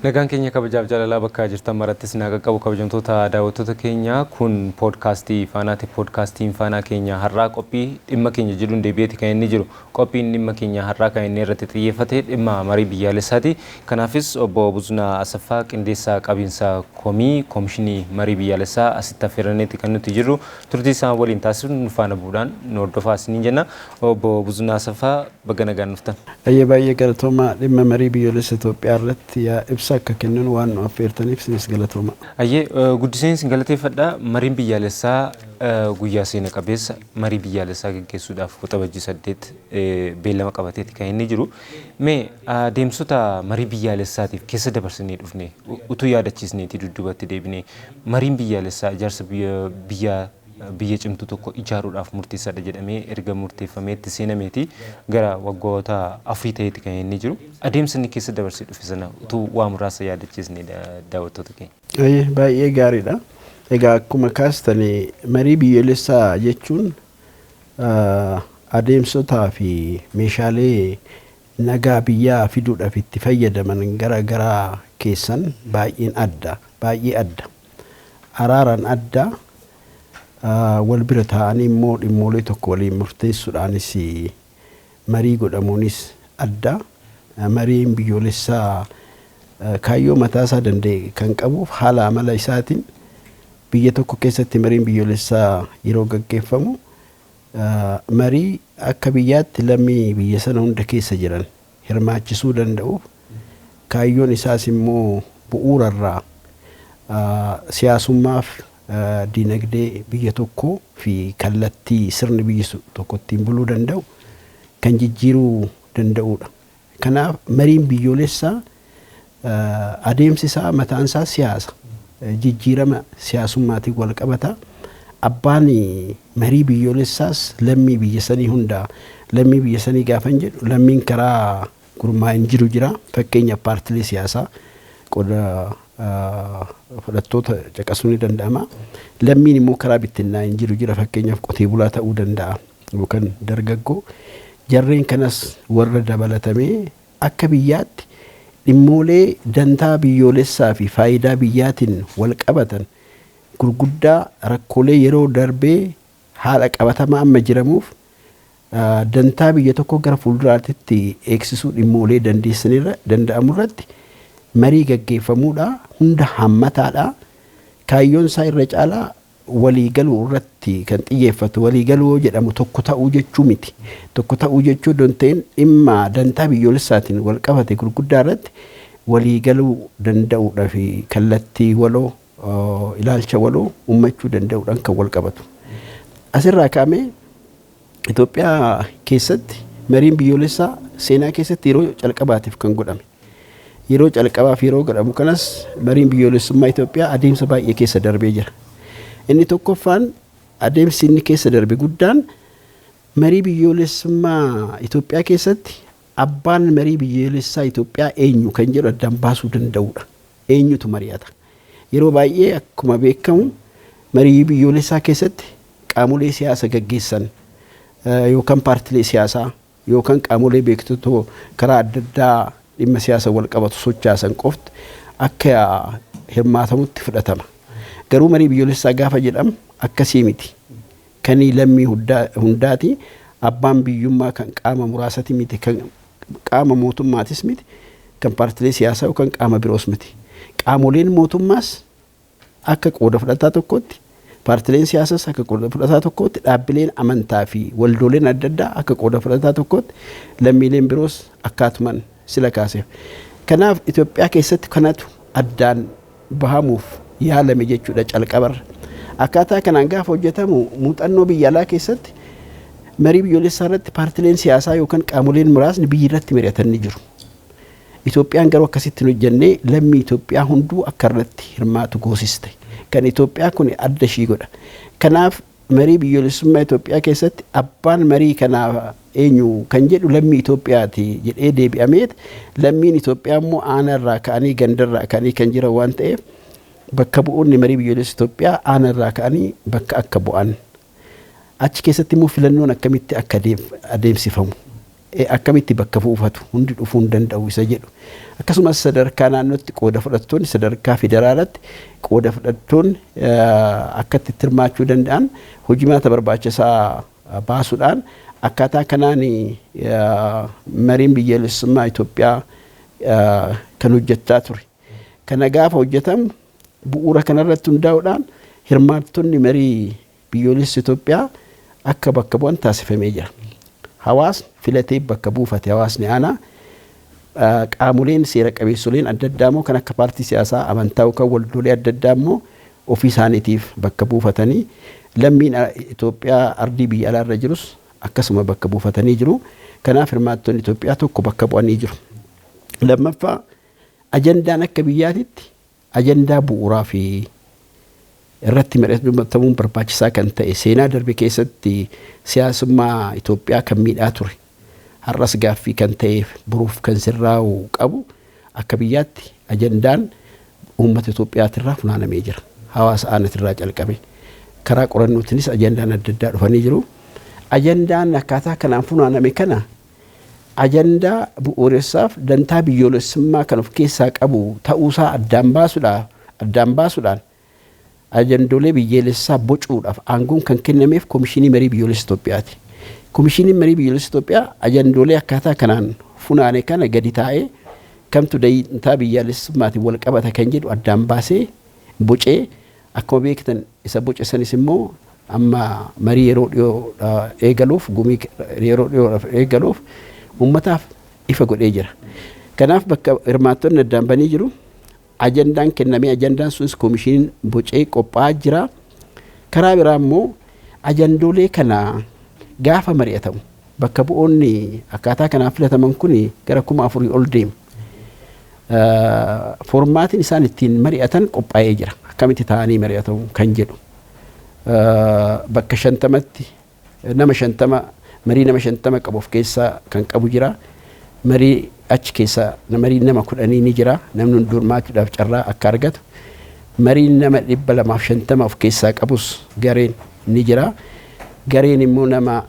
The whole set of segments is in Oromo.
Nagaan keenya kabajaaf jaalalaa bakka jirtan marattis nagaa qabu kabajamtoota daawwattoota keenya kun poodkaastii Faanaati. Poodkaastiin Faanaa keenya har'aa qophii dhimma keenya jedhuun deebi'eeti kan inni jiru. Qophiin dhimma keenya har'aa kan inni irratti xiyyeeffate dhimma marii biyyaalessaati. Kanaafis obbo Buzunaa Asaffaa qindeessaa qabiinsa komii koomishinii marii biyyaalessaa asitti affeeraneeti kan nuti jirru. Turtii isaan waliin taasisuun nu faana bu'uudhaan nu hordofaa isiniin jenna. Obbo Buzunaa Asaffaa baga nagaan dhuftan. Baay'ee galatoomaa dhimma marii biyyaalessa Itoophiyaa irratti ibsa akka kennan waan nu affeertaniif sinis galatooma. Guddiseen sin galateeffadha. Mariin biyyaalessaa guyyaa seena qabeessa marii biyyaalessaa gaggeessuudhaaf waxabajjii 8 beellama qabateeti kan inni jiru. Mee adeemsota marii biyyaalessaatiif keessa dabarsinee dhufne utuu yaadachiisneeti dudduubatti deebinee mariin biyyaalessaa ijaarsa biyya cimtuu tokko ijaaruudhaaf murteessaadha jedhamee erga murteeffameetti seenameeti gara waggoota 4 ta'eeti kan inni jiru. Adeemsa inni keessa dabarsee dhufe sana utuu waa muraasa yaadachiisnee daawwattoota keenya. Baay'ee gaariidha. Egaa akkuma kaastanii marii biyyaalessaa jechuun adeemsotaa fi meeshaalee nagaa biyyaa fiduudhaaf itti fayyadaman gara garaa keessan baay'ee adda. Araaraan adda. Wal bira ta'anii immoo dhimmoolee tokko waliin murteessuudhaanis marii godhamuunis adda. Mariin biyyoolessaa kaayyoo mataasaa danda'e kan qabuuf haala amala isaatiin biyya tokko keessatti mariin biyyoolessaa yeroo gaggeeffamu marii akka biyyaatti lammii biyya sana hunda keessa jiran hirmaachisuu danda'uuf kaayyoon isaas immoo bu'uurarraa siyaasummaaf dinagdee biyya tokkoo fi kallattii sirni biyya tokko ittiin buluu danda'u kan jijjiiruu danda'udha. Kanaaf mariin biyyoolessaa adeemsi isaa mataan isaa siyaasa. Jijjiirama siyaasummaatiin wal qabata. Abbaan marii biyyoolessaas lammii biyya sanii hundaa lammii biyya sanii gaafan jedhu lammiin karaa gurmaa'in jiru jira. Fakkeenyaaf paartilee siyaasaa qoda fudhattoota caqasuu ni danda'ama. Lammiin immoo karaa bittinnaa'in jiru jira. Fakkeenyaaf qotee bulaa ta'uu danda'a yookaan dargaggoo. Jarreen kanas warra dabalatamee akka biyyaatti dhimmoolee dantaa biyyoolessaa fi faayidaa biyyaatiin wal qabatan gurguddaa rakkoolee yeroo darbee haala qabatamaa amma jiramuuf dantaa biyya tokko gara fuulduraatti eegsisuu dhimmoolee dandeessanirra danda'amu irratti marii gaggeeffamuudha. Hunda hammataadha. Kaayyoon isaa irra caalaa waliigaluu irratti kan xiyyeeffatu. Waliigaluu jedhamu tokko ta'uu jechuu miti. Tokko ta'uu jechuu danda'in dhimma dantaa biyyoolessaatiin wal qabate gurguddaa irratti waliigaluu danda'uudha fi kallattii waloo ilaalcha waloo ummachuu danda'uudhaan kan wal qabatu. Asirraa kaa'amee Itoophiyaa keessatti mariin biyyoolessaa seenaa keessatti yeroo calqabaatiif kan godhame. Yeroo calqabaaf yeroo godhamu kanas mariin biyyoolessummaa Itoophiyaa adeemsa baay'ee keessa darbee jira. Inni tokkoffaan adeemsi inni keessa darbe guddaan marii biyyoolessummaa Itoophiyaa keessatti abbaan marii biyyoolessaa Itoophiyaa eenyu kan jedhu addaan baasuu danda'udha. Eenyutu mari'ata. Yeroo baay'ee akkuma beekamu marii biyyoolessaa keessatti qaamolee siyaasa gaggeessan yookaan paartilee siyaasaa yookaan qaamolee beektotoo karaa adda addaa dhimma siyaasa wal qabatu sochaasan qofti akka hirmaatamutti fudhatama. Garuu marii biyyoolessaa gaafa jedhamu akkasii miti. Kan lammii hundaati. Abbaan biyyummaa kan qaama muraasati miti. Kan qaama mootummaatis miti. Kan paartilee siyaasaa yookaan qaama biroos miti. Qaamoleen mootummaas akka qooda fudhataa tokkotti, paartileen siyaasaas akka qooda fudhataa tokkotti, dhaabbileen amantaa fi waldooleen adda addaa akka qooda fudhataa tokkotti, lammiileen biroos akkaatuman sila kaaseef. Kanaaf Itoophiyaa keessatti kanatu addaan bahamuuf yaalame jechuudha calqabarra. Akkaataa kanaan gaafa hojjetamu muuxannoo biyya alaa keessatti marii biyyoolessaa irratti paartileen siyaasaa yookaan qaamoleen muraasni biyya irratti mari'atanii jiru. Itoophiyaan garuu akkasitti hin hojjennee lammii Itoophiyaa hunduu akka irratti hirmaatu goosiste. Kan Itoophiyaa kun adda ishii godha. Kanaaf marii biyyoolessummaa Itoophiyaa keessatti abbaan marii kanaa eenyu kan jedhu lammii Itoophiyaati jedhee deebi'amee lammiin Itoophiyaa immoo aanarraa ka'anii gandarraa ka'anii kan jiran waan ta'eef bakka bu'oonni marii biyyoolessa Itoophiyaa aanarraa ka'anii bakka akka bu'an. Achi keessatti immoo filannoon akkamitti akka adeemsifamu akkamitti bakka buufatu hundi dhufuu hin danda'u isa jedhu. Akkasumas sadarkaa naannootti qooda fudhattoonni sadarkaa federaalaatti qooda fudhattoonni akka itti hirmaachuu danda'an hojimaata barbaachisaa baasuudhaan akkaataa kanaan mariin biyyaalessummaa Itoophiyaa kan hojjechaa ture. Kana gaafa hojjetamu bu'uura kanarratti hundaa'uudhaan hirmaattonni marii biyyoolessa Itoophiyaa akka bakka bu'an taasifamee jira. Hawaasni filatee bakka buufate hawaasni aanaa qaamoleen seera qabeessoleen adda addaa immoo kan akka paartii siyaasaa amantaa yookaan waldolee adda addaa immoo ofii isaaniitiif bakka buufatanii lammiin Itoophiyaa ardii biyya alaarra jirus akkasuma bakka buufatanii jiru. Kanaaf hirmaattonni Itoophiyaa tokko bakka bu'anii jiru. Lammaffaa ajandaan akka biyyaatitti ajandaa bu'uuraa fi irratti mari'atamuun barbaachisaa kan ta'e seenaa darbe keessatti siyaasummaa Itoophiyaa kan miidhaa ture. Har'as gaaffii kan ta'eef buruuf kan sirraa'u qabu akka biyyaatti ajandaan uummata Itoophiyaatirraa funaanamee jira. Hawaasa aanaatirraa calqabe. Karaa qorannootiinis ajandaan adda addaa dhufanii jiru. Ajandaan akkaataa kanaan funaaname kana ajandaa bu'uuressaaf dantaa biyyoolessummaa kan of keessaa qabu ta'uusaa addaan baasuudhaan ajandoolee biyyaalessaa bocuudhaaf aangoon kan kennameef Komishinii Marii Biyyoolessa Itoophiyaati. Komishiniin Marii Biyyoolessa Itoophiyaa ajandoolee akkaataa kanaan funaane kana gadi taa'ee kamtu dantaa biyyaalessummaatiin wal qabata kan jedhu addaan baasee bocee akkuma beektan isa boce sanis immoo amma marii yeroo dhiyoo eegaluuf gumii yeroo dhiyoo eegaluuf ummataaf ifa godhee jira. Kanaaf bakka hirmaattonni addaan banii jiru. Ajandaan kennamee ajandaan sunis komishiniin bocee qophaa'aa jira. Karaa biraa immoo ajandoolee kana gaafa mari'atamu bakka bu'oonni akkaataa kanaan filataman kun gara 4,000 ol deemu. Formaatiin isaan ittiin mari'atan qophaa'ee jira. Akkamitti ta'anii mari'atamu kan jedhu. Bakka 50tti nama 50 marii nama 50 qabu of keessaa kan qabu jira. Marii achi keessa marii nama 10 ni jira. Namni hundumaachuudhaaf carraa akka argatu. Marii nama 250 of keessaa qabus gareen ni jira. Gareen immoo nama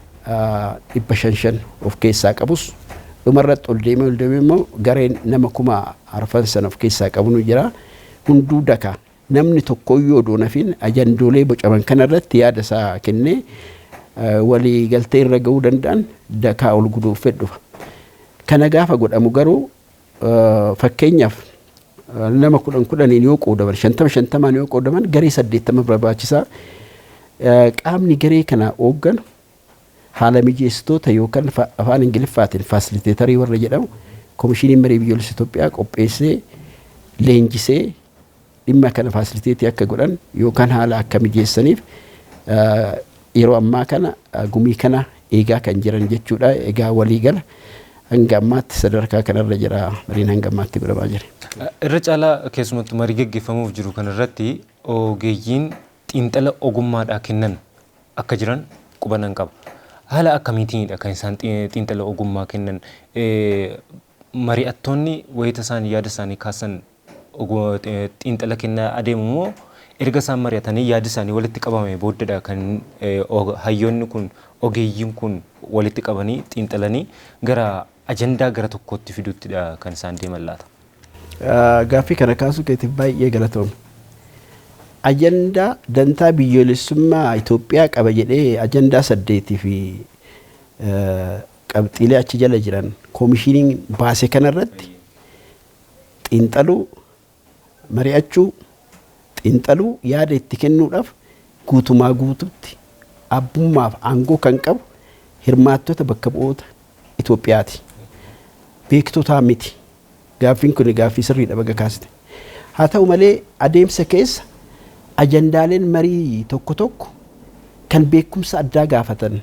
500 of keessaa qabus dhumarratti ol deemee immoo gareen nama 4,000 of keessaa qabu ni jira. Hunduu daka namni tokkoyyuu odoo nafiin ajandoolee bocaman kanarratti yaada isaa kennee walii galtee irra ga'uu danda'an dakaa ol guduuf fedhufa. Kana gaafa godhamu garuu fakkeenyaaf nama 10 yoo qoodaman 50 yoo qoodaman garee 80 barbaachisaa. Qaamni garee kana hoogganu haala mijeessitoota yookaan afaan Ingiliffaatiin faasiliteetarii warra jedhamu Komishiniin Marii Biyyoolessa Itoophiyaa qopheessee leenjisee dhimma kana faasiliteetii akka godhan yookaan haala akka mijeessaniif yeroo ammaa kana gumii kana eegaa kan jiran jechuudha. Egaa waliigala hanga ammaatti sadarkaa kanarra jira mariin hanga ammaatti godhamaa jira. Irra caalaa keessumattuu marii gaggeeffamuuf jiru kanarratti ogeeyyiin xiinxala ogummaadhaa kennan akka jiran qubannan qaba. Haala akkamiitiinidha kan isaan xiinxala ogummaa kennan? Mari'attoonni wayita isaan yaada isaanii kaasan xiinxala kennaa adeemu moo erga isaan mari'atanii yaada isaanii walitti qabame booddedha kan hayyoonni kun ogeeyyiin kun walitti qabanii xiinxalanii gara ajandaa gara tokkootti fiduuttidha kan isaan deeman laata? Gaaffii kana kaasuu keetiif baay'ee galatoomne. Ajandaa dantaa biyyoolessummaa Itoophiyaa qaba jedhee ajandaa 8 fi qabxiilee achi jala jiran komishiniin baase kanarratti xiinxaluu mari'achuu xiinxaluu yaada itti kennuudhaaf guutumaa guututti abbummaaf aangoo kan qabu hirmaattota bakka bu'oota Itoophiyaati. Beektotaa miti. Gaaffiin kun gaaffii sirriidha baga kaasite. Haa ta'u malee adeemsa keessa ajandaaleen marii tokko tokko kan beekumsa addaa gaafatan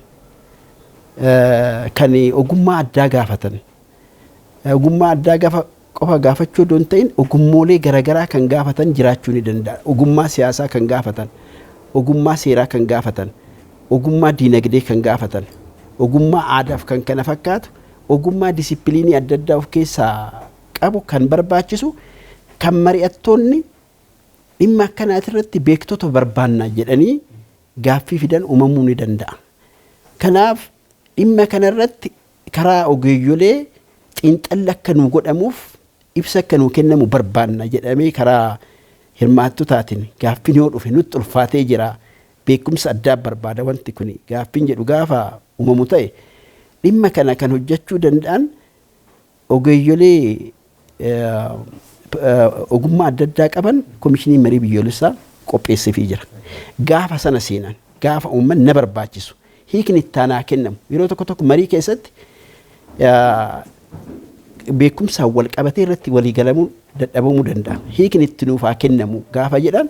kan ogummaa addaa gaafatan ogummaa addaa qofa gaafachuu doon ta'in ogummoolee garaagaraa kan gaafatan jiraachuu ni danda'a. Ogummaa siyaasaa kan gaafatan, ogummaa seeraa kan gaafatan, ogummaa diinagdee kan gaafatan, ogummaa aadaaf kan kana fakkaatu, ogummaa disipiliinii adda addaa of keessaa qabu kan barbaachisu kan mari'attoonni dhimma akkanaatirratti beektota barbaannaa jedhanii gaaffii fidan uumamuu ni danda'a. Kanaaf dhimma kanarratti karaa ogeeyyolee xiinxalli akka nuu godhamuuf ibsa akka nuu kennamu barbaanna jedhamee karaa hirmaattotaatiin gaaffiin yoo dhufe nutti ulfaatee jira. Beekumsa addaa barbaada wanti kun gaaffiin jedhu gaafa uumamu ta'e dhimma kana kan hojjechuu danda'an ogeeyyolee ogummaa adda addaa qaban komishinii marii biyyoolessaa qopheessifii jira. Gaafa sana seenan gaafa uummanni na barbaachisu hiikni ittaanaa kennamu yeroo tokko marii keessatti beekumsaan wal qabatee irratti walii galamuu dadhabamuu danda'a. Hiikni itti nuuf haa kennamu gaafa jedhan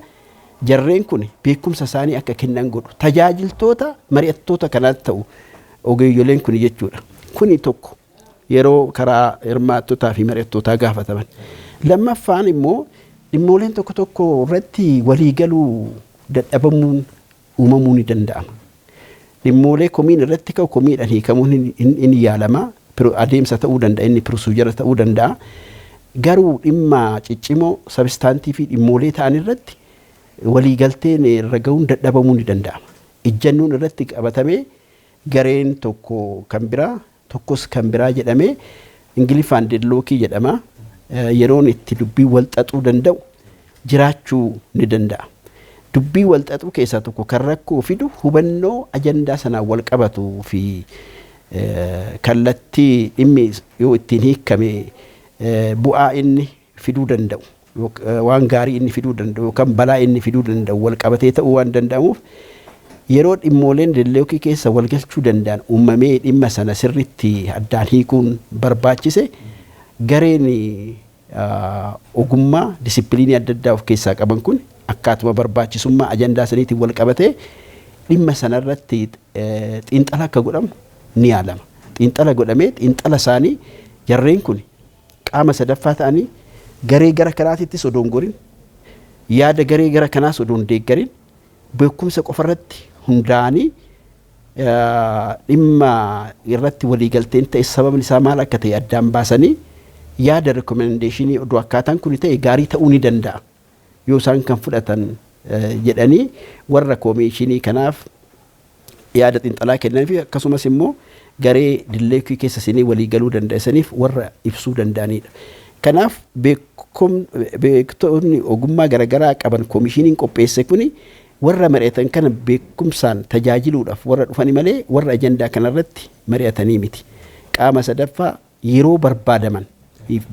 jarreen kun beekumsa isaanii akka kennan godhu tajaajiltoota mari'attoota kanaatti ta'u ogeeyyoleen kun jechuudha. Kuni tokko yeroo karaa hirmaattotaa fi mari'attootaa gaafataman. Lammaffaan immoo dhimmooleen tokko irratti walii galuu dadhabamuun uumamuu ni danda'ama. Dhimmoolee komiin irratti ka'u komiidhaan hiikamuun inni yaalama. Adeemsa ta'uu danda'a inni piroosiijara ta'uu danda'a. Garuu dhimma ciccimoo sabistaantii fi dhimmoolee ta'an irratti waliigalteen irra ga'uun dadhabamuu ni danda'ama. Ijjannoon irratti qabatamee gareen tokko kan biraa tokkos kan biraa jedhamee Ingiliffaan deedlookii jedhama. Yeroon itti dubbii wal xaxuu danda'u jiraachuu ni danda'a. Dubbii wal xaxuu keessaa tokko kan rakkoo fidu hubannoo ajandaa sanaan wal qabatuu fi kallattii dhimmi yoo ittiin hiikame bu'aa inni fiduu danda'u waan gaarii inni fiduu danda'u yookaan balaa inni fiduu danda'u wal qabatee ta'uu waan danda'amuuf yeroo dhimmooleen deedlookii keessa wal galchuu danda'an uumamee dhimma sana sirriitti addaan hiikuun barbaachise gareen ogummaa disipiliinii adda addaa of keessaa qaban kun akkaatuma barbaachisummaa ajandaa saniitiin wal qabatee dhimma sanarratti xiinxala akka godhamu ni yaalama. Xiinxala godhamee xiinxala isaanii jarreen kun qaama sadaffaa ta'anii garee gara kanaatittis odoo hin gorin yaada garee gara kanaas odoo hin deeggarin beekumsa qofarratti hundaa'anii dhimma irratti waliigalteen ta'e sababni isaa maal akka ta'e addaan baasanii yaada rekomendeeshinii odoo akkaataan kun ta'e gaarii ta'uu ni danda'a yoo isaan kan fudhatan jedhanii warra koomishinii kanaaf yaada xiinxalaa kennaniif akkasumas immoo garee deedlookii keessa seenanii walii galuu danda'aniif warra ibsuu danda'anidha. Kanaaf beektoonni ogummaa garaagaraa qaban koomishiniin qopheesse kuni warra mari'atan kana beekumsaan tajaajiluudhaaf warra dhufani malee warra ajandaa kanarratti mari'atanii miti. Qaama sadaffaa yeroo barbaadaman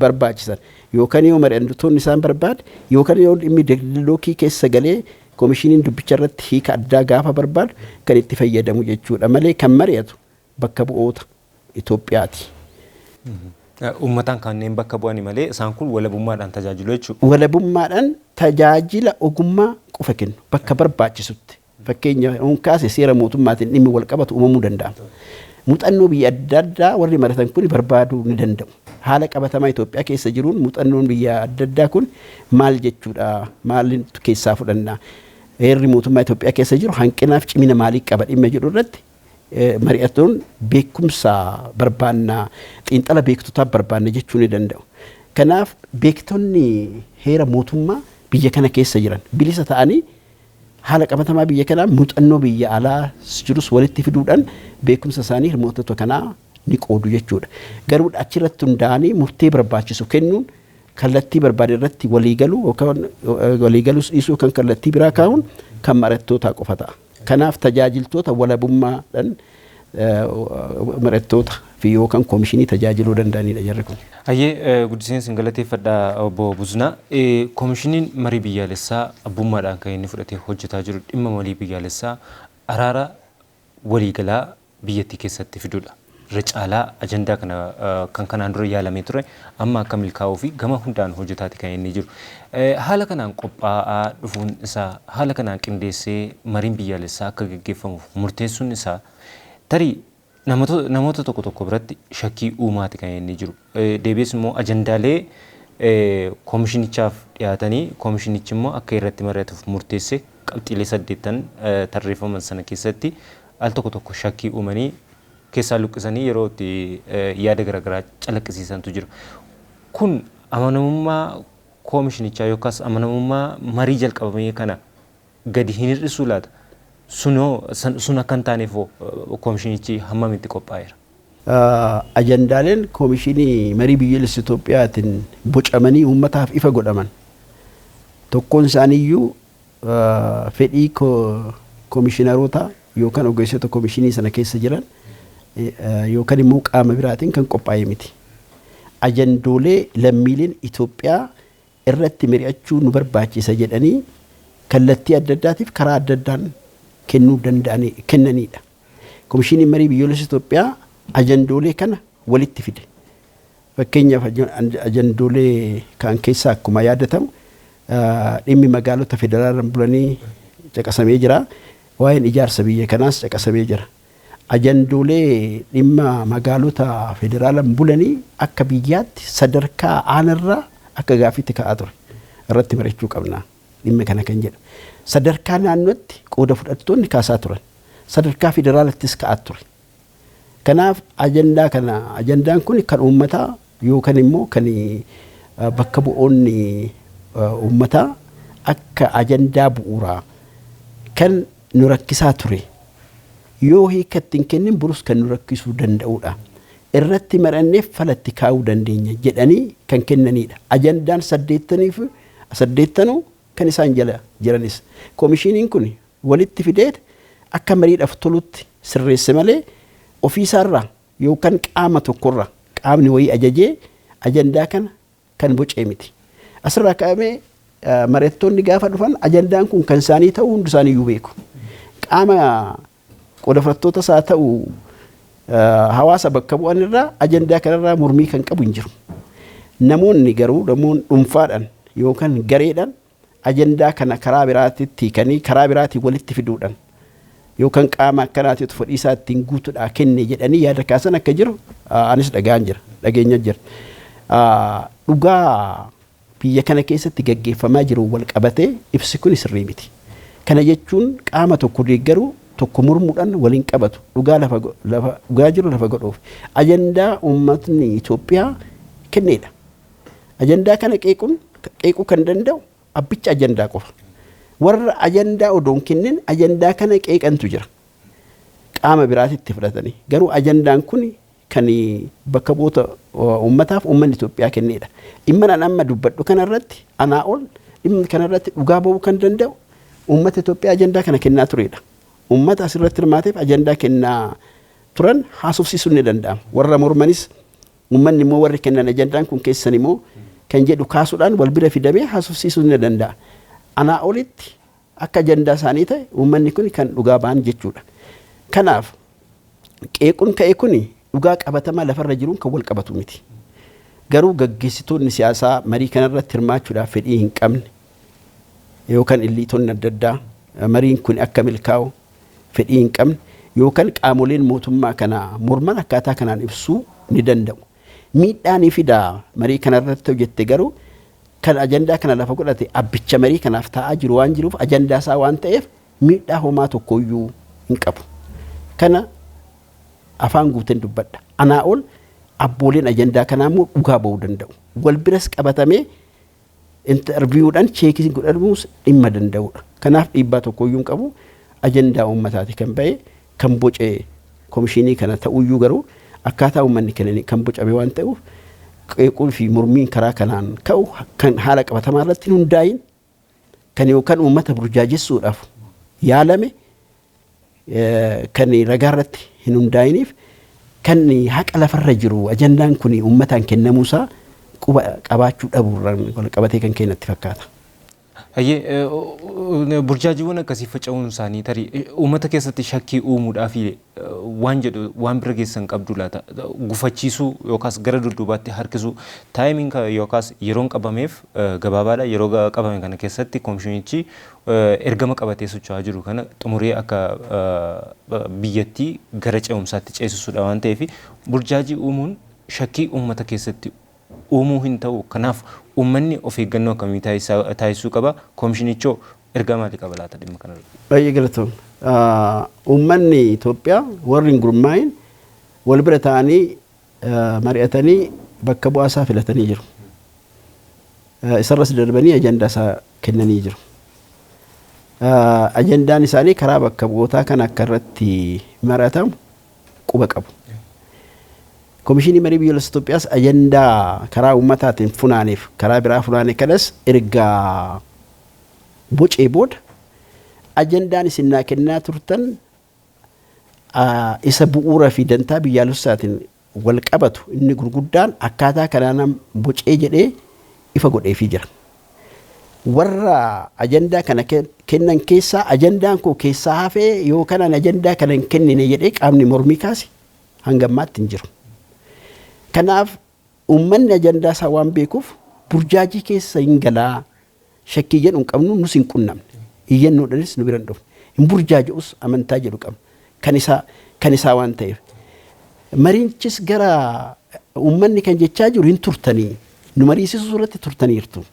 barbaachisan yookaan yoo mari'attoonni isaan barbaade yookaan yoo dhimmi deedlookii keessa galee koomishiniin dubbicha irratti hiika addaa gaafa barbaadu kan itti fayyadamu jechuudha malee kan mari'atu bakka bu'oota Itoophiyaati. Uummataan kanneen bakka bu'ani malee isaan kun walabummaadhaan tajaajilu jechuudha. Walabummaadhaan tajaajila ogummaa qofa kennu bakka barbaachisutti. Fakkeenya kaase seera mootummaatiin dhimmi wal qabatu uumamuu danda'a. Muuxannoo biyya adda addaa warri maratan kun barbaaduu ni danda'u. Haala qabatamaa Itoophiyaa keessa jiruun muuxannoon biyya adda addaa kun maal jechuudha? Maal keessaa fudhanna? Heerri mootummaa Itoophiyaa keessa jiru hanqinaaf cimina maalii qaba dhimma jedhu irratti mari'attoon beekumsa barbaanna xiinxala beektotaaf barbaanna jechuu ni danda'u. Kanaaf beektonni heera mootummaa biyya kana keessa jiran bilisa ta'anii haala qabatamaa biyya kanaa muuxannoo biyya alaa jirus walitti fiduudhaan beekumsa isaanii hirmaattota kanaa ni qoodu jechuudha. Garuu achirratti hundaa'anii murtee barbaachisu kennuun kallattii barbaade irratti waliigaluu yookaan waliigalus dhiisuu yookaan kallattii biraa kaa'uun kan mari'attootaa qofa ta'a. Kanaaf tajaajiltoota walabummaadhaan mari'attoota fi yookaan koomishinii tajaajiluu danda'anidha jarri kun. Hayyee guddiseen sin galateeffadha obbo Buzunaa. Koomishiniin marii biyyaalessaa abbummaadhaan kan inni fudhatee hojjetaa jiru dhimma marii biyyaalessaa araara waliigalaa biyyattii keessatti fiduudha. Irra caalaa ajandaa kana kan kanaan dura yaalamee ture amma akka milkaa'uu fi gama hundaan hojjetaati kan inni jiru. Haala kanaan qophaa'aa dhufuun isaa haala kanaan qindeessee mariin biyyaalessaa akka gaggeeffamuuf murteessuun isaa tarii namoota tokko biratti shakkii uumaati kan inni jiru. Deebi'ees immoo ajandaalee koomishinichaaf dhiyaatanii koomishinichi immoo akka irratti mari'atuuf murteesse qabxiilee 8 tarreeffaman sana keessatti al tokko shakkii uumanii keessaa luqqisanii yeroo itti yaada garaagaraa calaqqisiisantu jira. Kun amanamummaa koomishinichaa yookaas amanamummaa marii jalqabamee kana gadi hin hir'isuu laata? Sun akka hin taaneef koomishinichi hammamitti qophaa'eera? ajandaaleen koomishinii marii biyyaalessa Itoophiyaatiin bocamanii uummataaf ifa godhaman tokkoon isaaniiyyuu fedhii koomishiinaroota yookaan ogeessota koomishinii sana keessa jiran yookaan immoo qaama biraatiin kan qophaa'e miti. Ajandoolee lammiileen Itoophiyaa irratti mari'achuu nu barbaachisa jedhanii kallattii adda addaatiif karaa adda addaan kennuu kennanidha. Koomishiniin marii biyyaalessa Itoophiyaa ajandoolee kana walitti fide. Fakkeenyaaf ajandoolee kan keessaa akkuma yaadatamu dhimmi magaalota federaalaan bulanii caqasamee jira. Waa'een ijaarsa biyya kanaas caqasamee jira. Ajandoolee dhimma magaalota federaalaan bulanii akka biyyaatti sadarkaa aanarraa akka gaaffiitti ka'aa ture. Irratti mari'achuu qabna. Dhimmi kana kan jedhu. Sadarkaa naannootti qooda fudhattoonni kaasaa turan. Sadarkaa federaalattis ka'aa ture. Kanaaf ajandaan kun kan uummataa yookaan immoo kan bakka bu'oonni uummataa akka ajandaa bu'uuraa kan nu rakkisaa ture. Yoo hiika ittiin kennin burus kan nu rakkisuu danda'udha. Irratti maranneef falatti kaa'uu dandeenya jedhanii kan kennanidha. Ajandaan 8 kan isaan jala jiranis. Koomishiniin kun walitti fidee akka mariidhaaf tolutti sirreesse malee ofiisaarraa yookaan qaama tokkorraa qaamni wayii ajajee ajandaa kana kan bocee miti. Asirraa ka'amee mareettoonni gaafa dhufan ajandaan kun kan isaanii ta'uu hundi isaanii iyyuu beeku. Qaama qooda fudhattoota isaa ta'uu hawaasa bakka bu'an irraa ajandaa kanarraa mormii kan qabu hin jiru. Namoonni garuu namoonni dhuunfaadhaan yookaan gareedhaan ajandaa kana karaa biraatti kanii karaa biraatiin walitti fiduudhaan yookaan qaama akkanaatiif fedhii isaa ittiin guutuudhaa kenne jedhanii yaada kaasan akka jiru anis dhageenya jira. Dhugaa biyya kana keessatti gaggeeffamaa jiru wal qabatee ibsi kun sirrii miti. Kana jechuun qaama tokko deeggaruu tokko mormuudhaan waliin qabatu dhugaa jiru lafa godhuuf ajandaa uummatni Itoophiyaa kennedha. Ajandaa kana qeequu kan danda'u abbicha ajandaa qofa. Warra ajandaa odoon kennin ajandaa kana qeeqantu jira. Qaama biraatitti fudhatanii garuu ajandaan kun kan bakka bu'oota uummataaf uummanni Itoophiyaa kennedha. Dhimma amma dubbadhu kanarratti anaa ol dhimmi kanarratti dhugaa ba'uu kan danda'u uummata Itoophiyaa ajandaa kana kennaa turedha. Uummata asirratti hirmaateef ajandaa kennaa turan haasofsiisuun ni danda'ama. Warra mormanis uummanni immoo warri kennan ajandaan kun keessan immoo kan jedhu kaasuudhaan wal bira fidamee haasofsiisuun ni danda'a. Anaa olitti akka ajandaa isaanii ta'e uummanni kun kan dhugaa ba'an jechuudha. Kanaaf qeequun ka'e kun dhugaa qabatamaa lafarra jiruun kan wal qabatu miti. Garuu gaggeessitoonni siyaasaa marii kanarratti hirmaachuudhaaf fedhii hin qabne yookaan illiitonni adda addaa mariin kun akka milkaa'u fedhii hin qabne yookaan qaamoleen mootummaa kana morman akkaataa kanaan ibsuu ni danda'u. Miidhaanii fidaa marii kanarratti hojjette garuu kan ajandaa kana lafa godhate abbicha marii kanaaf taa'aa jiru waan jiruuf ajandaa isaa waan ta'eef miidhaa homaa tokkoyyuu hin qabu. Kana afaan guuteen dubbadha. Anaa ol abbooleen ajandaa kanaa immoo dhugaa ba'uu danda'u. Wal biras qabatamee interviiwudhaan cheekii godhamuus dhimma danda'udha. Kanaaf dhiibbaa tokkoyyuu hin qabu. Ajandaa uummataati kan ba'e kan bocee koomishinii kana ta'uyyuu garuu akkaataa uummanni kennanii kan bocame waan ta'uuf qeequu fi mormiin karaa kanaan ka'u kan haala qabatamaa irratti hundaa'in kan yookaan uummata burjaajessuudhaaf yaalame kan ragaa irratti hin hundaa'iniif kan haqa lafarra jiru ajandaan kun uummataan kennamuusaa quba qabaachuu dhabuurraan wal qabatee kan kennatti fakkaata. Burjaajiiwwan akkasii faca'uun isaanii tarii uummata keessatti shakkii uumuudhaaf waan jedhu waan bira geessan qabdu laata gufachiisuu yookaas gara dudduubaatti harkisuu taayimiin yookaas yeroon qabameef gabaabaadha yeroo qabame kana keessatti koomishinichi ergama qabatee socho'aa jiru kana xumuree akka biyyattii gara ce'umsaatti ceesisuudha waan ta'eef burjaajii uumuun shakkii uummata keessatti uumuu hin ta'u. Kanaaf uummanni of eeggannoo akkamii taasisuu qaba? Koomishinichoo ergaa maalii qaba laata dhimma kanarra? Baay'ee galatoom. Uummanni Itoophiyaa warri hin gurmaa'in wal bira ta'anii mari'atanii bakka bu'aa isaa filatanii jiru. Isarras darbanii ajandaa isaa kennanii jiru. Ajandaan isaanii karaa bakka bu'ootaa kan akka irratti mari'atamu quba qabu. Komishinii marii biyyoolessa Itoophiyaas ajandaa karaa uummataatiin funaaneef karaa biraa funaane kanas ergaa bocee booda ajandaan isin naa kennaa turtan isa bu'uura fi dantaa biyyaalessaatiin wal qabatu inni gurguddaan akkaataa kanaan bocee jedhee ifa godheefii jira. Warra ajandaa kana kennan keessaa ajandaan koo keessaa hafee yoo kanaan ajandaa kana hin kennine jedhee qaamni mormii kaase hanga ammaatti hin jiru. Kanaaf uummanni ajandaa isaa waan beekuuf burjaajii keessa hin galaa shakkii jedhu hin qabnu nus hin qunnamne iyyannoodhanis nu bira hin dhufne hin burjaaji'us amantaa jedhu qabnu kan isaa waan ta'eef. Mariinchis gara uummanni kan jechaa jiru hin turtanii nu mariisisuu irratti turtaniirtu.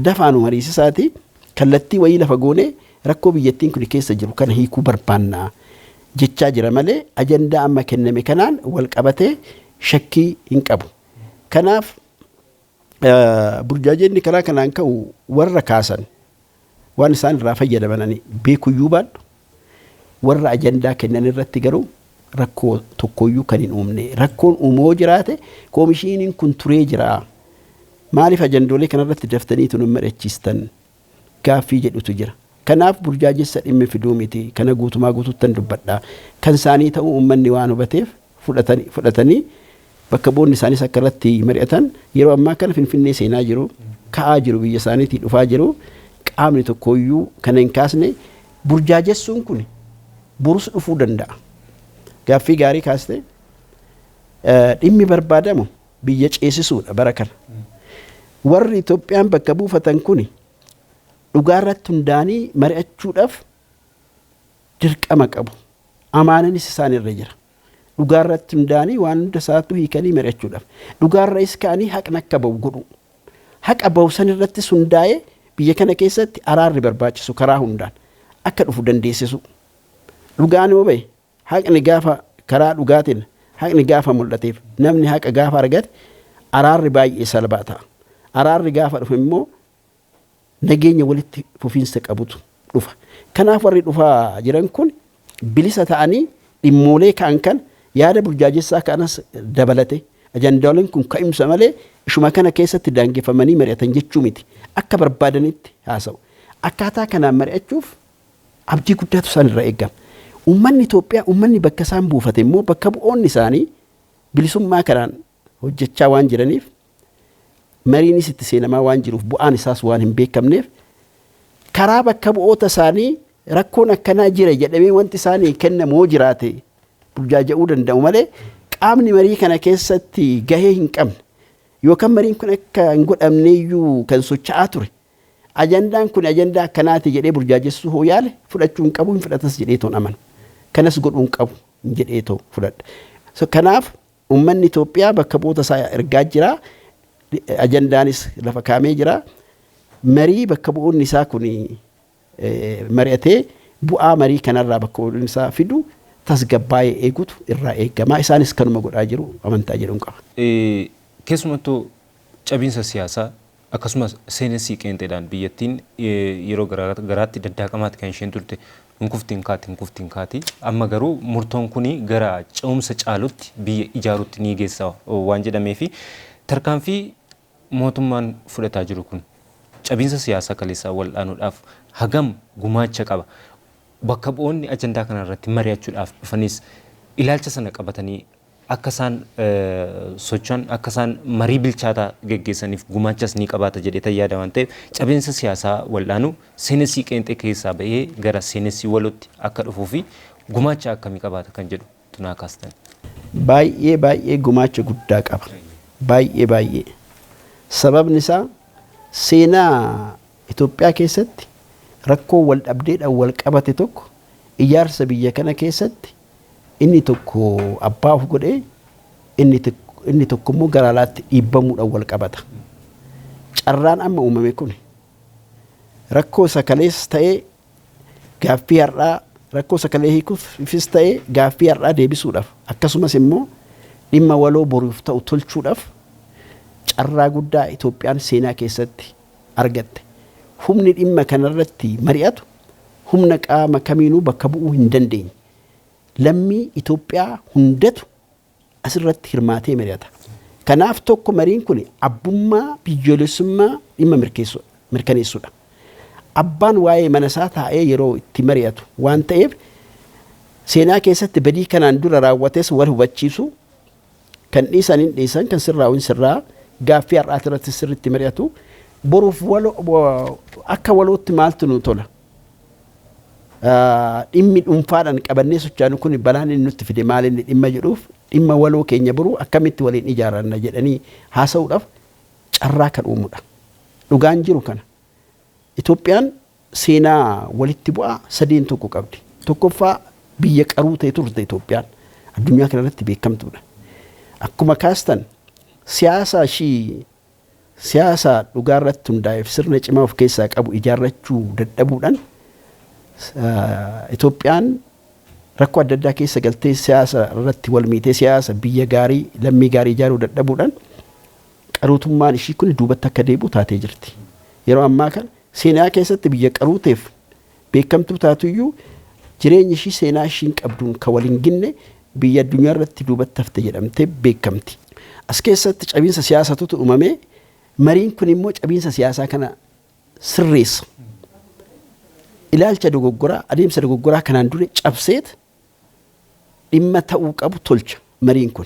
Dafaa nu mariisisaati kallattii wayii lafa goonee rakkoo biyyattiin kun keessa jiru kana hiikuu barbaannaa jechaa jira malee ajandaa amma kenname kanaan wal qabatee shakkii hin qabu. Kanaaf burjaajonni karaa kanaan ka'u warra kaasan waan isaan irraa fayyadamananii beekuyyuu baadhu warra ajandaa kennan irratti garuu rakkoo tokkoyyuu kan hin uumne rakkoon uumoo jiraate koomishiniin kun turee jira. Maaliif ajandoolee kanarratti daftaniitu nu mari'achiistan gaaffii jedhutu jira. Kanaaf burjaajessa dhimmi fiduu miti kana guutumaa guutuuttan dubbadhaa kan isaanii ta'uu uummanni waan hubateef fudhatanii bakka boonni isaanis akka irratti mari'atan yeroo ammaa kana Finfinnee seenaa jiru ka'aa jiru biyya isaaniitii dhufaa jiru qaamni tokkoyyuu kana hin kaasne burjaajessuun kun burus dhufuu danda'a. Gaaffii gaarii kaaste dhimmi barbaadamu biyya ceesisuudha bara kana. Warri Itoophiyaan bakka buufatan kuni dhugaarratti hundaanii mari'achuudhaaf dirqama qabu. Amaananis isaan irra jira. Dhugaarratti hundaanii waan hunda isaatu hiikanii mari'achuudhaaf. Dhugaarrais ka'anii haqni akka bahu godhu. Haqa bahu san irrattis hundaa'ee biyya kana keessatti araarri barbaachisu karaa hundaan akka dhufu dandeessisu. Dhugaan yoo bahe haqni gaafa karaa dhugaatiin haqni gaafa mul'ateef namni haqa gaafa argate araarri baay'ee salphaa ta'a. Araarri gaafa dhufe immoo nageenya walitti fufiinsa qabutu dhufa. Kanaaf warri dhufaa jiran kun bilisa ta'anii dhimmoolee ka'an kan yaada burjaajessaa kanas dabalate ajandaaleen kun ka'imsa malee ishuma kana keessatti daangeffamanii mari'atan jechuu miti. Akka barbaadanitti haasa'u. Akkaataa kanaan mari'achuuf abdii guddaatu isaan irraa eegama. Uummanni Itoophiyaa uummanni bakka isaan buufate immoo bakka bu'oonni isaanii bilisummaa kanaan hojjechaa waan jiraniif mariinis itti seenamaa waan jiruuf bu'aan isaas waan hin beekamneef karaa bakka bu'oota isaanii rakkoon akkanaa jira jedhamee wanti isaanii kennamoo jiraate burjaaja'uu danda'u malee qaamni marii kana keessatti gahee hin qabne yookaan mariin kun akka hin godhamneeyyuu kan socho'aa ture ajandaan kun ajandaa akkanaati jedhee burjaajessuu hoo yaale fudhachuu hin qabu hin fudhatas jedhee toon amanu kanas godhuu hin qabu jedhee too fudhadha. Kanaaf uummanni Itoophiyaa bakka bu'oota isaa ergaa jira. Ajandaanis lafa kaamee jira. Marii bakka bu'oonni isaa kun mari'atee bu'aa marii kanarraa bakka bu'oonni isaa fidu tasgabbaa'ee eegutu irraa eegama. Isaanis kanuma godhaa jiru amantaa jedhuun qaba. Keessumattuu cabiinsa siyaasaa akkasumas seenessii qeenxeedhaan biyyattiin yeroo garaatti daddaaqamaatti kan isheen turte hin kuftiin kaati. Amma garuu murtoon kuni gara ce'umsa caalutti biyya ijaaruutti ni geessa waan jedhameefi tarkaanfii mootummaan fudhataa jiru kun cabiinsa siyaasaa kaleessaa wal'aanuudhaaf hagam gumaacha qaba. Bakka bu'oonni ajandaa kanarratti mari'achuudhaaf dhufanis ilaalcha sana qabatanii akka isaan socho'an akka isaan marii bilchaataa geggeessaniif gumaachas ni qabaata jedhee yaada waan ta'eef cabiinsa siyaasaa wal'aanuu seenessii qeenxee keessaa bahee gara seenessii walootti akka dhufuu fi gumaacha akkamii qabaata kan jedhu tunaa kaastan. Baay'ee gumaacha guddaa qaba. Baay'ee. Sababni isaa seenaa Itoophiyaa keessatti rakkoo wal dhabdeedhaan wal qabate tokko ijaarsa biyya kana keessatti inni tokko abbaa of godhee inni tokko immoo gara alaatti dhiibbamuudhaan wal qabata. Carraan amma uumame kun rakkoo sakalees ta'ee gaaffii har'aa rakkoo sakalee hiikuufis ta'ee gaaffii har'aa deebisuudhaaf akkasumas immoo dhimma waloo boruuf ta'u tolchuudhaaf carraa guddaa Itoophiyaan seenaa keessatti argatte. Humni dhimma kanarratti mari'atu humna qaama kamiinuu bakka bu'uu hin dandeenye. Lammii Itoophiyaa hundatu asirratti hirmaatee mari'ata. Kanaaf tokko mariin kun abbummaa biyyoolessummaa dhimma mirkaneessuudha. Abbaan waa'ee mana isaa taa'ee yeroo itti mari'atu waan ta'eef seenaa keessatti badii kanaan dura raawwates wal hubachiisu kan dhiisan hin dhiisan kan sirraa'u hin sirraa gaaffii har'aati irratti sirriitti mari'atu boruuf akka walootti maaltu nu tola. Dhimmi dhuunfaadhaan qabannee socho'an kun balaan inni nutti fide maal inni dhimma jedhuuf dhimma waloo keenya boruu akkamitti waliin ijaaranna jedhanii haasa'uudhaaf carraa kan uumudha. Dhugaan jiru kana. Itoophiyaan seenaa walitti bu'aa sadeen tokko qabdi. Tokkoffaa biyya qaruu ta'e turte Itoophiyaan addunyaa kana irratti beekamtuudha. Akkuma kaastan siyaasa dhugaa irratti hundaa'eef sirna cimaa of keessaa qabu ijaarrachuu dadhabuudhaan Itoophiyaan rakkoo adda addaa keessa galtee siyaasa irratti wal miitee siyaasa biyya gaarii lammii gaarii ijaaruu dadhabuudhaan qaruutummaan ishii kun duubatti akka deebi'u taatee jirti. Yeroo ammaa kana seenaa keessatti biyya qaruuteef beekamtuu taatuyyuu jireenyi ishii seenaa ishiin qabduun kan waliin ginne biyya addunyaa irratti duubatti hafte jedhamtee beekamti. As keessatti cabiinsa siyaasatu uumamee mariin kun immoo cabiinsa siyaasaa kana sirreessa. Ilaalcha dogoggoraa adeemsa dogoggoraa kanaan dura cabseet dhimma ta'uu qabu tolcha mariin kun.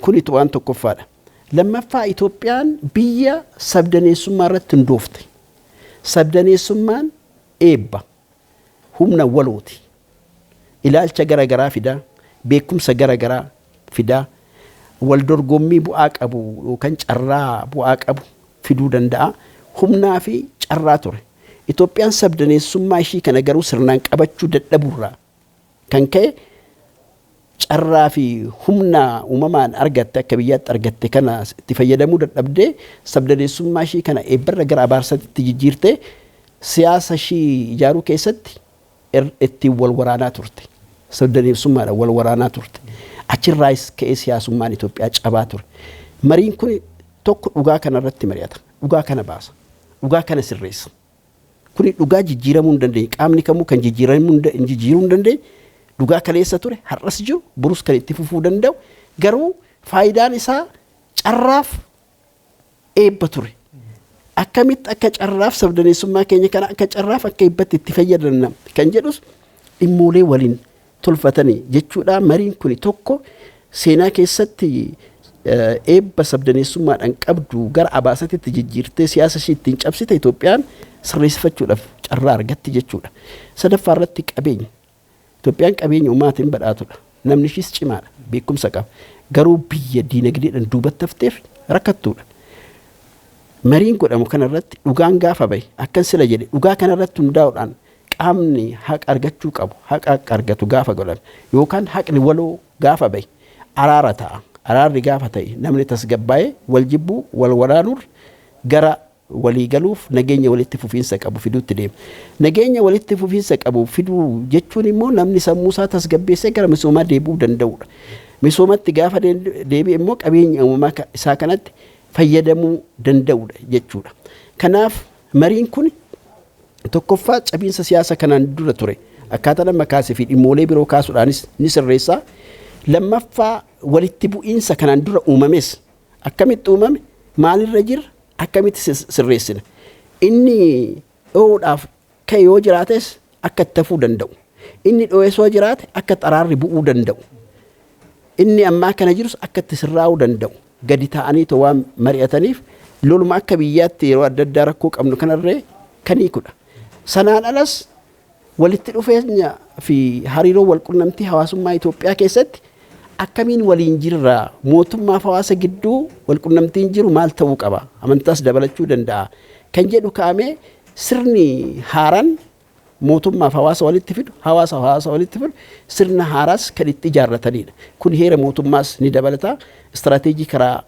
Kunitu waan tokkoffaadha. Lammaffaa Itoophiyaan biyya sabdaneessummaa irratti hundoofte. Sabdaneessummaan eebba humna walooti. Ilaalcha garagaraa fidaa, beekumsa garagaraa fidaa, wal dorgommii bu'aa qabu yookaan carraa bu'aa qabu fiduu danda'a. Humnaa fi carraa ture. Itoophiyaan sabdaneessummaa ishii kana garuu sirnaan qabachuu dadhabuurraa kan ka'e carraa fi humna uumamaan argatte akka biyyaatti argatte kana itti fayyadamuu dadhabdee sabdaneessummaa ishii kana eebbarra gara abaarsaatti jijjiirtee siyaasa ishii ijaaruu keessatti ittiin wal waraanaa turte. Sabdaneessummaadhaan wal waraanaa turte. Achirraas ka'ee siyaasummaan Itoophiyaa cabaa ture. Mariin kun tokko dhugaa kana irratti mari'ata. Dhugaa kana baasa. Dhugaa kana sirreessa. Kuni dhugaa jijjiiramuu hin dandeenye. Qaamni kamuu kan jijjiiruu hin dandeenye dhugaa kaleessa ture har'as jiru burus kan itti fufuu danda'u garuu faayidaan isaa carraaf eebba ture. Akkamitti akka carraaf sabdaneessummaa keenya kana akka carraaf akka eebbatti itti fayyadamna kan jedhus dhimmoolee waliin tolfatanii jechuudha. Mariin kun tokko seenaa keessatti eebba sabdaneessummaadhaan qabdu gara abaasatitti jijjiirtee siyaasa ishii ittiin cabsite Itoophiyaan sirreessifachuudhaaf carraa argatti jechuudha. Sadaffaa irratti qabeenya. Itoophiyaan qabeenya uumaatiin badhaatudha. Namni ishiis cimaadha. Beekumsa qaba. Garuu biyya diinagdeedhaan duubatti hafteef rakkattuudha. Mariin godhamu kanarratti dhugaan gaafa bahe akkan sila jedhe dhugaa kanarratti hundaa'uudhaan qaamni haqa argachuu qabu haqa akka argatu gaafa godhame yookaan haqni waloo gaafa bahe araara ta'a. Araarri gaafa ta'e namni tasgabbaa'ee wal jibbuu wal waraanuur gara walii galuuf nageenya walitti fufiinsa qabu fiduutti deema. Nageenya walitti fufiinsa qabu fiduu jechuun immoo namni sammuu isaa tasgabbeessee gara misoomaa deebi'uu danda'udha. Misoomatti gaafa deebi'e immoo qabeenya uumamaa isaa kanatti fayyadamuu danda'udha jechuudha. Kanaaf mariin kun tokkoffaa cabiinsa siyaasa kanaan dura ture. Akkaataa nama kaasee fi dhimmoolee biroo kaasuudhaanis ni sirreessaa. Lammaffaa walitti bu'iinsa kanaan dura uumames akkamitti uumame maalirra jira akkamitti sirreessina. Inni dho'uudhaaf ka'e yoo jiraates akka itti hafuu danda'u. Inni dho'ee yoo jiraate akka xaraarri bu'uu danda'u. Inni ammaa kana jirus akka itti sirraa'uu danda'u. Gadi ta'anii waan mari'ataniif loluma akka biyyaatti yeroo adda addaa rakkoo qabnu kanarree kan hiikudha. Sanaan alas walitti dhufeenya fi hariiroo walqunnamtii hawaasummaa Itoophiyaa keessatti akkamiin waliin jirra mootummaaf hawaasa gidduu walqunnamtiin jiru maal ta'uu qaba amantaas dabalachuu danda'a kan jedhu kaa'amee sirni haaraan mootummaaf hawaasa walitti fidu hawaasa walitti fidu sirna haaraas kan itti ijaarratanidha. Kun heera mootummaas ni dabalata istiraatiijii karaa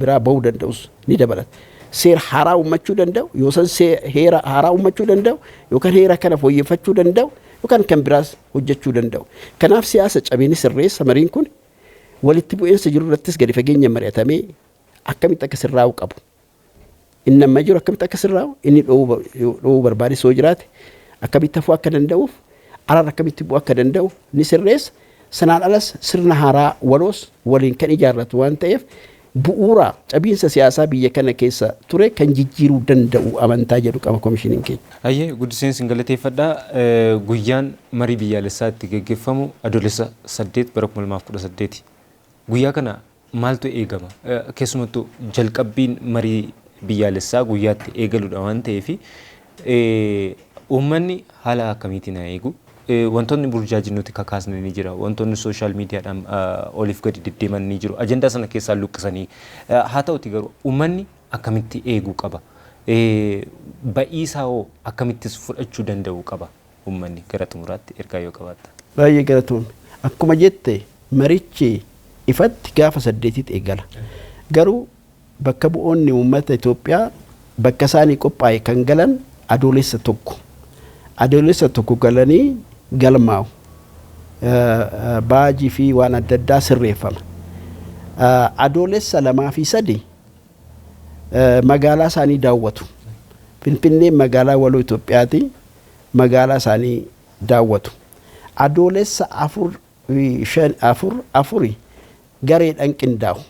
biraa bahuu danda'us ni dabalata. Seera haaraa uummachuu danda'u yookaan heera haaraa uummachuu danda'u yookaan heera kana fooyyeffachuu danda'u yookaan kan biraas hojjechuu danda'u. Kanaaf siyaasa cabeeni sirreessa mariin kun walitti bu'iinsa jiru irrattis gadi fageenya mari'atamee akkamitti akka sirraa'u qabu. Inni amma jiru akkamitti akka sirraa'u inni dho'uu barbaade soo jiraate akkamitti hafuu akka danda'uuf araara akkamitti bu'uu akka danda'u ni sirreessa. Sanaan alas sirna haaraa waloos waliin kan ijaarratu waan ta'eef bu'uura cabiinsa siyaasaa biyya kana keessa ture kan jijjiiruu danda'u amantaa jedhu qaba komishiniin keenya. Ayyee guddiseen sin galateeffadhaa guyyaan marii biyyaalessaa itti gaggeeffamu adoolessa 8 bara 2018. Guyyaa kana maaltu eegama? Keessumattuu jalqabbiin marii biyyaalessaa guyyaatti eegaluudha waan ta'eef uummanni haala akkamiitiin eegu? Wantoonni burjaajii nuti kakaasne ni jira. Wantoonni sooshaal miidiyaadhaan oliif gadi deddeeman ni jiru. Ajandaa sana keessaa luqqisanii haa ta'uti garuu uummanni akkamitti eeguu qaba? Ba'iisaa hoo akkamittis fudhachuu danda'uu qaba uummanni gara xumuraatti ergaa yoo qabaatta? Baay'ee galatoomne. Akkuma jette marichi ifatti gaafa 8tti eegala. Garuu bakka bu'oonni uummata Itoophiyaa bakka isaanii qophaa'e kan galan adoolessa tokko galanii galmaa'u baajii fi waan adda addaa sirreeffama. Adoolessa 2 fi 3 magaalaa isaanii daawwatu. Finfinneen magaalaa waloo Itoophiyaati. Magaalaa isaanii daawwatu. Adoolessa 4 gareedhaan qindaa'u.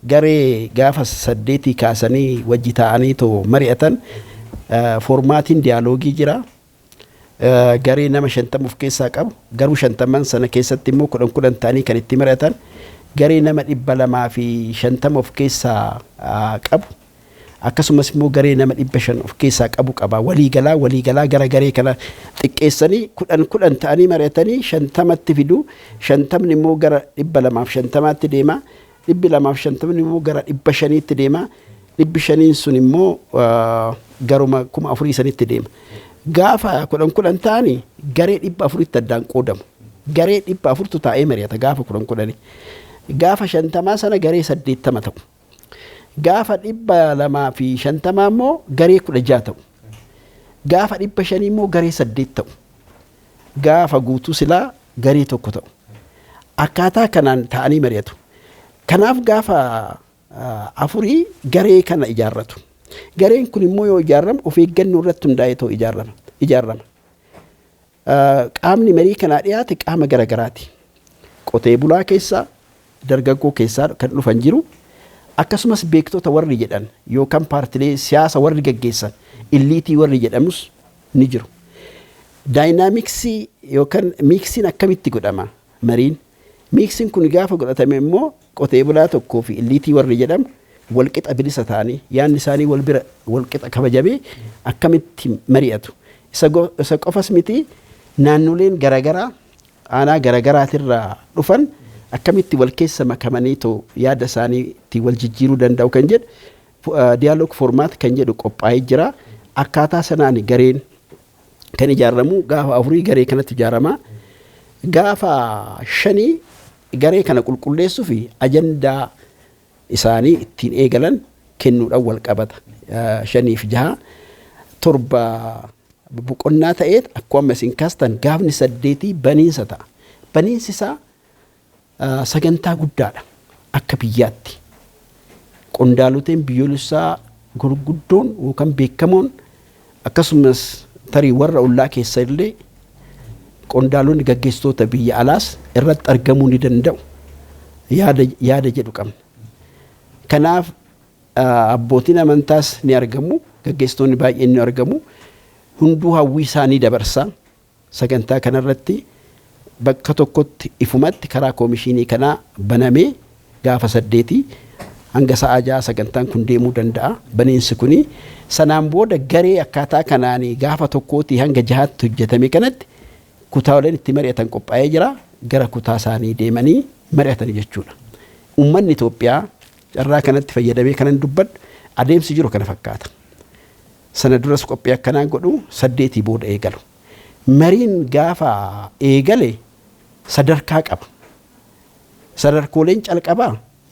Garee gaafa 8 kaasanii wajji ta'anii too mari'atan foormaatiin diyaaloogii jira. Garee nama 50 of keessaa qabu. Garuu 50 sana keessatti immoo 10 ta'anii kan itti mari'atan. Garee nama 250 of keessaa qabu. Akkasumas immoo garee nama 500 of keessaa qabu qaba. Waliigalaa gara garee kana xiqqeessanii 10 ta'anii mari'atanii 50tti fidu. 50 immoo gara 250tti deema. 250 immoo gara 500tti deema. 500 sun immoo garuma 4,000tti deema. Gaafa 10 ta'anii garee 400tti addaan qoodamu. Garee 400tu taa'ee mari'ata gaafa 10. Gaafa 50 sana garee 80 ta'u. Gaafa 250 immoo garee 16 ta'u. Gaafa 500 immoo garee 8 ta'u. Gaafa guutuu silaa garee 1 ta'u. Akkaataa kanaan ta'anii mari'atu. Kanaaf gaafa 4 garee kana ijaarratu. Gareen kun immoo yoo ijaarramu of eeggannoo irratti hundaa'ee ta'u ijaarrama. Qaamni marii kanaa dhiyaate qaama garagaraati. Qotee bulaa keessaa, dargaggoo keessaa kan dhufan jiru. Akkasumas beektota warri jedhan yookaan paartilee siyaasa warri gaggeessan illiitii warri jedhamus ni jiru. Daayinaamiksii yookaan miiksiin akkamitti godhama mariin? Miiksiin kun gaafa godhatame immoo qotee bulaa tokkoo fi illiitii warri jedhamu walqixa bilisa ta'anii yaanni isaanii walqixa kabajamee akkamitti mari'atu. Isa qofas miti naannoleen garagaraa aanaa garagaraatirraa dhufan akkamitti wal keessa makamanii too yaada isaaniitti wal jijjiiruu danda'u kan jedhu dialoog formaat kan jedhu qophaa'ee jira. Akkaataa sanaan gareen kan ijaaramu gaafa 4 garee kanatti ijaarama. Gaafa 5 garee kana qulqulleessuu fi ajandaa isaanii ittiin eegalan kennuudhaan wal qabata. 5 fi 6 7 boqonnaa ta'ee akkuma isin kaastan gaafni 8 baniinsa ta'a. Baniinsi isaa sagantaa guddaadha akka biyyaatti. Qondaaloteen biyyoolessaa gurguddoon yookaan beekamoon akkasumas tarii warra ollaa keessa illee qondaalonni gaggeessitoota biyya alaas irratti argamuu ni danda'u. Yaada jedhu qabna. Kanaaf abbootiin amantaas ni argamu. Gaggeessitoonni baay'een ni argamu. Hunduu hawwii isaanii dabarsaa sagantaa kanarratti bakka tokkotti ifumatti karaa koomishinii kanaa banamee gaafa 8 hanga sa'a 6 sagantaan kun deemuu danda'a. Baniinsi kuni sanaan booda garee akkaataa kanaanii gaafa tokkootii hanga 6tti hojjetame kanatti kutaaleen itti mari'atan qophaa'ee jira. Gara kutaa isaanii deemanii mari'atan jechuudha. Uummanni Itoophiyaa carraa kanatti fayyadamee kanan dubbadhu adeemsi jiru kana fakkaata. Sana duras qophii akkanaa godhu 8 booda eegalu. Mariin gaafa eegale sadarkaa qaba. Sadarkooleen calqabaa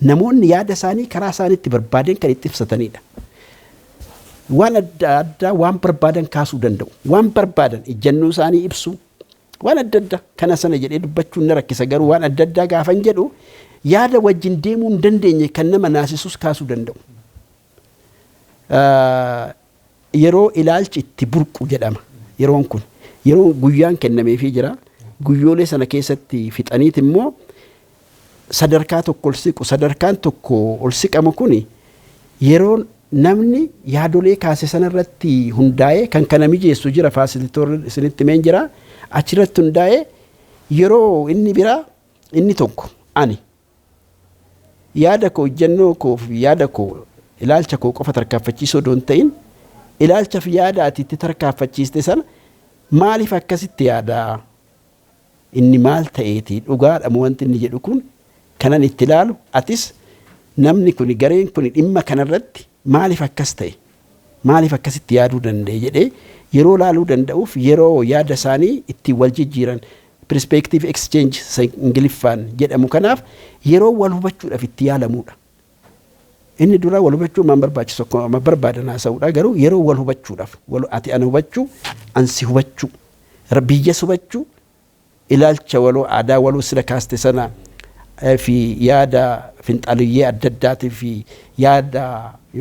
namoonni yaada isaanii karaa isaaniitti barbaadan kan itti ibsatanidha. Waan adda addaa waan barbaadan kaasuu danda'u. Waan barbaadan ejjennoo isaanii ibsu. Waan adda addaa kana sana jedhee dubbachuun na rakkisa garuu waan adda addaa gaafan jedhu yaada wajjin deemuu hin dandeenye kan nama naasisus kaasuu danda'u. Yeroo ilaalchi itti burqu jedhama. Yeroon kun yeroo guyyaan kennameefii jira. guyyoolee sana keessatti fixaniit immoo sadarkaa tokko ol siqu. Sadarkaan tokko ol siqamu kuni yeroo namni yaadolee kaase sanarratti hundaa'ee kan kana mijeessu jira, faasilitoorri isinitti meen jira, achirratti hundaa'ee yeroo inni biraa inni tokko ani yaada koo ejjennoo koo fi yaada koo ilaalcha koo qofa tarkaanfachiisuu odoon ta'in ilaalcha fi yaada ati itti tarkaanfachiiste sana maaliif akkasitti yaadaa, inni maal ta'eeti dhugaadhamu wanti inni jedhu kun kanan itti ilaalu, atis namni kun gareen kun dhimma kanarratti maaliif akkas ta'e, maaliif akkasitti yaaduu danda'e jedhee yeroo laaluu danda'uuf yeroo yaada isaanii ittiin wal jijjiiran perspective exchange ingiliffaan jedhamu kanaaf yeroo wal hubachuudhaaf itti yaalamuudha. Inni dura wal hubachuu maan barbaachisu akkuma barbaadan haasa'uudha, garuu yeroo wal hubachuudhaaf ati ana hubachuu ansi hubachuu biyyas hubachuu ilaalcha waloo aadaa waloo sila kaaste sana fi yaada finxaaliyyee adda addaatii fi yaada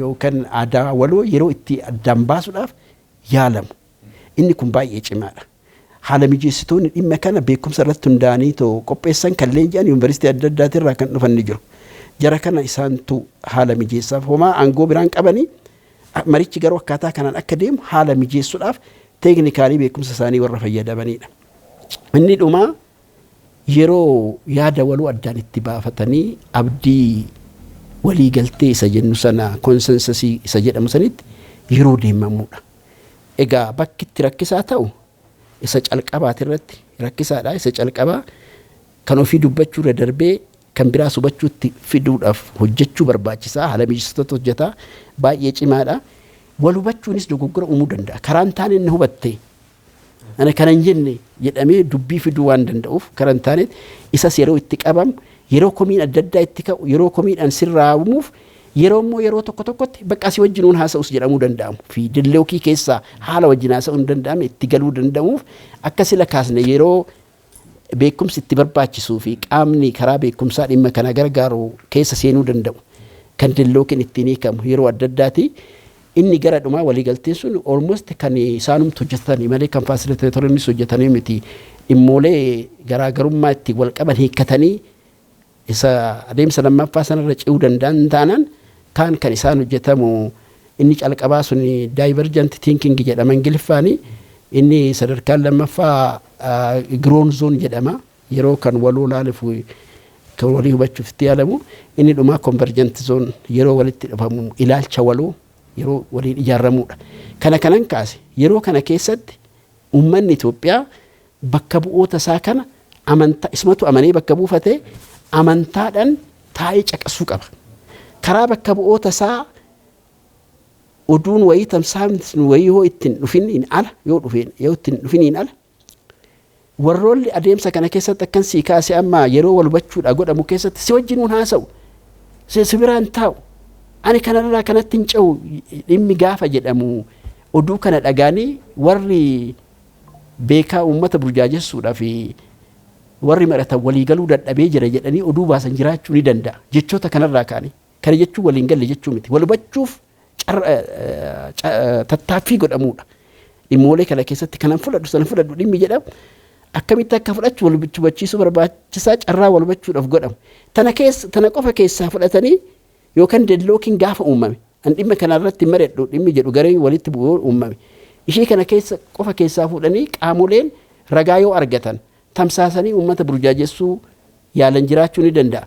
yookaan aadaa waloo yeroo itti addaan baasuudhaaf yaalamu. Inni kun baay'ee cimaadha. Haala mijeessitoonni dhimma kana beekumsa irratti hundaa'anii too qopheessan kan leenji'an yuunivarsiitii adda addaatirraa kan dhufan ni jiru. Jara kana isaantu haala mijeessaaf homaa aangoo biraan qabanii marichi garuu akkaataa kanaan akka deemu haala mijeessuudhaaf teeknikaalii beekumsa isaanii warra fayyadamanidha. Inni dhumaa yeroo yaada waloo addaan itti baafatanii abdii walii galtee isa jennu sana konsensasii isa jedhamu sanitti yeroo deemamuudha. Egaa bakki itti rakkisaa ta'u isa calqabaati irratti rakkisaadha. Isa calqabaa kan ofii dubbachuu irra darbee kan biraa hubachuutti fiduudhaaf hojjechuu barbaachisaa. Haala mijeessitoota hojjetaa baay'ee cimaadha. Wal hubachuunis dogoggora uumuu danda'a. Karaan taane inni hubatte ana kanan jenne jedhamee dubbii fiduu waan danda'uuf karan taane isas yeroo itti qabamu yeroo komiin adda addaa itti ka'u yeroo komiidhaan sirraa'umuuf yeroo immoo yeroo tokko tokkotti bakka asii wajjinuun haasa'us jedhamuu danda'amu fi dilleokii keessaa haala wajjin haasa'uu hin danda'amne itti galuu danda'uuf akka sila kaasne yeroo beekumsi itti barbaachisuu fi qaamni karaa beekumsaa dhimma kana gargaaru keessa seenuu danda'u kan dillookiin ittiin hiikamu yeroo adda addaati. Inni gara dhumaa waliigalteen sun almost kan isaanumtu hojjetanii malee kan faasiliteetoronnis hojjetanii miti. Dhimmoolee garaagarummaa itti wal qaban hiikkatanii isa adeemsa lammaffaa sanarra ce'uu danda'an taanaan kaan kan isaan hojjetamu inni calqabaa sun divergent thinking jedhama ingiliffaani. Inni sadarkaan lammaffaa grown zone jedhama. Yeroo kan waloo laalifu kan walii hubachuuf itti yaalamu. Inni dhumaa convergent zone yeroo walitti dhufamu ilaalcha waloo yeroo waliin ijaaramuudha. Kana kanan kaase yeroo kana keessatti uummanni Itoophiyaa bakka bu'oota isaa kana amantaa ismatu amanee bakka buufatee amantaadhaan taa'ee caqasuu qaba. Karaa bakka bu'oota isaa oduun wayii tamsaasni wayii yoo ittiin dhufiniin ala yoo ittiin dhufiniin ala warroolli adeemsa kana keessatti akkan sii kaase amma yeroo wal hubachuudha godhamu keessatti si wajjinuun haasa'u si biraan taa'u. Ani kanarraa kanatti hin ce'u dhimmi gaafa jedhamu oduu kana dhagaanii warri beekaa uummata burjaajessuudhaaf warri maratan waliigaluu dadhabee jira jedhanii oduu baasan jiraachuu ni danda'a. Jechoota kanarraa kaanii kana jechuun waliin galle jechuu miti. Wal hubachuuf tattaaffii godhamuudha. Dhimmoolee kana keessatti kanan fudhadhu sana fudhadhu dhimmi jedhamu akkamitti akka fudhachu wal hubachiisuu barbaachisaa carraa wal hubachuudhaaf godhamu. Tana qofa keessaa fudhatanii yookaan deadlocking gaafa uumame an dhimma kanarratti maredhu dhimmi jedhu gareen walitti bu'uu uumame ishee kana keessa qofa keessaa fuudhanii qaamoleen ragaa yoo argatan tamsaasanii uummata burjaajessuu yaalan jiraachuu ni danda'a.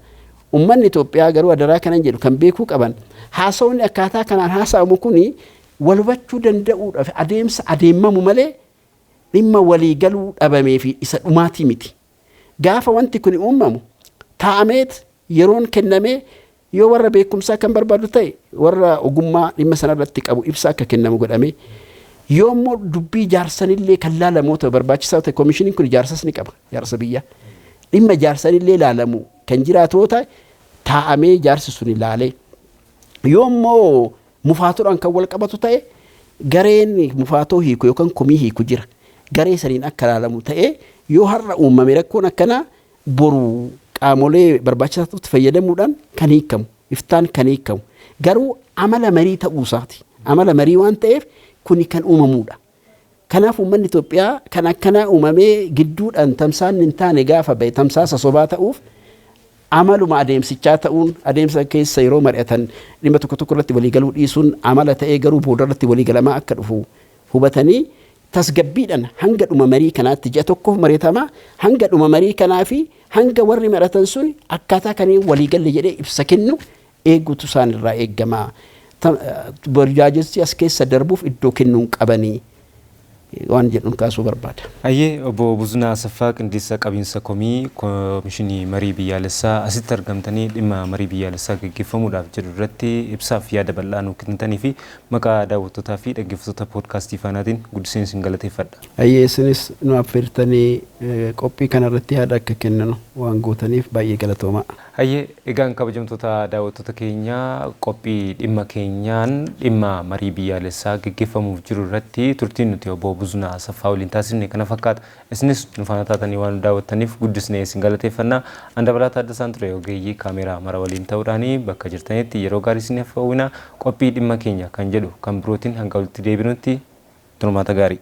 Uummanni Itoophiyaa garuu adaraa kanan jedhu kan beekuu qaban haasawni akkaataa kanaan haasa'amu kuni wal hubachuu danda'uudhaaf adeemsa adeemamu malee dhimma walii galuu dhabamee fi isa dhumaatii miti. Gaafa wanti kun uumamu taa'ameet yeroon kennamee yoo warra beekumsaa kan barbaadu ta'e warra ogummaa dhimma sanarratti qabu ibsa akka kennamu godhame yoo immoo dubbii jaarsanillee kan laalamu ta'e barbaachisaa ta'e koomishiniin kun jaarsas ni qaba. Jaarsa biyya dhimma jaarsanillee laalamu kan jiraatu ta'e taa'amee jaarsi sun ilaalee yoo immoo mufaatoodhaan kan wal qabatu ta'e gareen mufaatoo hiiku yookaan komii hiiku jira. Garee saniin akka laalamu ta'e yoo har'a uumame rakkoon akkanaa boru qaamolee barbaachisaatti fayyadamuudhaan kan hiikamu iftaan kan hiikamu garuu amala marii ta'uu isaati. Amala marii waan ta'eef kuni kan uumamuudha. Kanaaf uummanni Itoophiyaa kan akkanaa uumamee gidduudhaan tamsaan hin taane gaafa bahe tamsaasa sobaa ta'uuf amaluma adeemsichaa ta'uun adeemsa keessa yeroo mari'atan dhimma tokko tokko irratti waliigaluu dhiisuun amala ta'ee garuu booda irratti waliigalamaa akka dhufu hubatanii tasgabbiidhaan hanga dhuma marii kanaatti ji'a tokkoof mari'atamaa hanga dhuma marii kanaa fi hanga warri mari'atan sun akkaataa kanii waliigalle jedhee ibsa kennu eeguutu isaan irraa eeggamaa. Burjaajessi as keessa darbuuf iddoo kennuun qabanii waan jedhuun kaasuu barbaada. Ayyee obbo Buzunaa Asaffaa Qindeessaa Qabiinsa Komii Koomishinii Marii Biyyaalessaa asitti argamtanii dhimma marii biyyaalessaa gaggeeffamuudhaaf jedhu irratti ibsaaf yaada bal'aa nuuf kennitanii fi maqaa daawwattootaa fi dhaggeeffattoota poodkaastii faanaatiin guddiseen isin galateeffadha. Ayyee isinis nu affeertanii qophii kanarratti yaada akka kenninu waan gootaniif baay'ee galatoomaa. Ayyee egaan kabajamtoota daawwattoota keenyaa qophii dhimma keenyaan dhimma marii biyyaalessaa gaggeeffamuuf jiru irratti turtiin nuti obbo Buzunaa Asaffaa waliin taasifne kana fakkaata. Isinis nu faana taatanii waan daawwattaniif guddisnee isin galateeffannaa. Andabalaa Taaddasaan ture ogeeyyii kaameeraa mara waliin ta'uudhaanii bakka jirtanitti yeroo gaarii isiniif hawwina qophii dhimma keenya kan jedhu kan birootiin hanga walitti deebinutti turmaata gaarii.